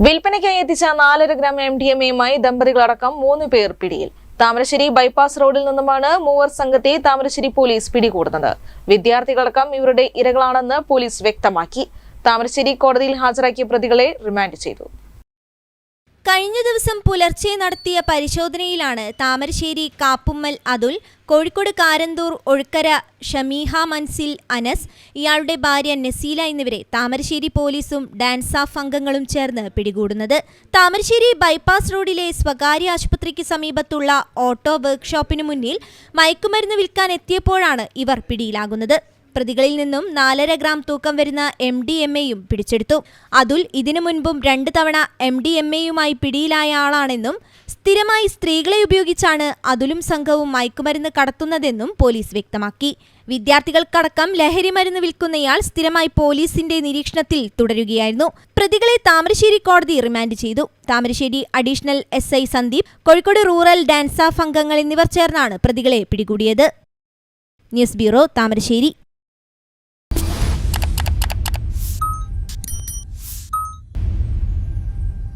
വിൽപ്പനയ്ക്കായി എത്തിച്ച 4.5 ഗ്രാം MDMA-യുമായി ദമ്പതികളടക്കം 3 പേർ പിടിയിൽ. താമരശ്ശേരി ബൈപ്പാസ് റോഡിൽ നിന്നുമാണ് മൂവർ സംഘത്തെ താമരശ്ശേരി പോലീസ് പിടികൂടുന്നത്. വിദ്യാർത്ഥികളടക്കം ഇവരുടെ ഇരകളാണെന്ന് പോലീസ് വ്യക്തമാക്കി. താമരശ്ശേരി കോടതിയിൽ ഹാജരാക്കിയ പ്രതികളെ റിമാൻഡ് ചെയ്തു. കഴിഞ്ഞ ദിവസം പുലർച്ചെ നടത്തിയ പരിശോധനയിലാണ് താമരശ്ശേരി കാപ്പുമ്മൽ അതുൽ, കോഴിക്കോട് കാരന്തൂർ ഒഴുക്കര ഷമീഹ മൻസിൽ അനസ്, ഇയാളുടെ ഭാര്യ നസീല എന്നിവരെ താമരശ്ശേരി പോലീസും ഡാൻസ് ഓഫ് അംഗങ്ങളും ചേർന്ന് പിടികൂടുന്നത്. താമരശ്ശേരി ബൈപ്പാസ് റോഡിലെ സ്വകാര്യ ആശുപത്രിക്ക് സമീപത്തുള്ള ഓട്ടോ വർക്ക്ഷോപ്പിനു മുന്നിൽ മയക്കുമരുന്ന് വിൽക്കാൻ എത്തിയപ്പോഴാണ് ഇവർ പിടിയിലാകുന്നത്. പ്രതികളിൽ നിന്നും 4.5 ഗ്രാം തൂക്കം വരുന്ന MDMA-യും പിടിച്ചെടുത്തു. അതുൽ ഇതിനു മുൻപും 2 തവണ MDMA-യുമായി പിടിയിലായ ആളാണെന്നും സ്ഥിരമായി സ്ത്രീകളെ ഉപയോഗിച്ചാണ് അതുലും സംഘവും മയക്കുമരുന്ന് കടത്തുന്നതെന്നും പോലീസ് വ്യക്തമാക്കി. വിദ്യാർത്ഥികൾക്കടക്കം ലഹരിമരുന്ന് വിൽക്കുന്നയാൾ സ്ഥിരമായി പോലീസിന്റെ നിരീക്ഷണത്തിൽ തുടരുകയായിരുന്നു. പ്രതികളെ താമരശ്ശേരി കോടതി റിമാൻഡ് ചെയ്തു. Thamarassery additional SI Sandeep, Kozhikode rural dance of അംഗങ്ങൾ എന്നിവർ ചേർന്നാണ് പ്രതികളെ പിടികൂടിയത്. News bureau, Thamarassery.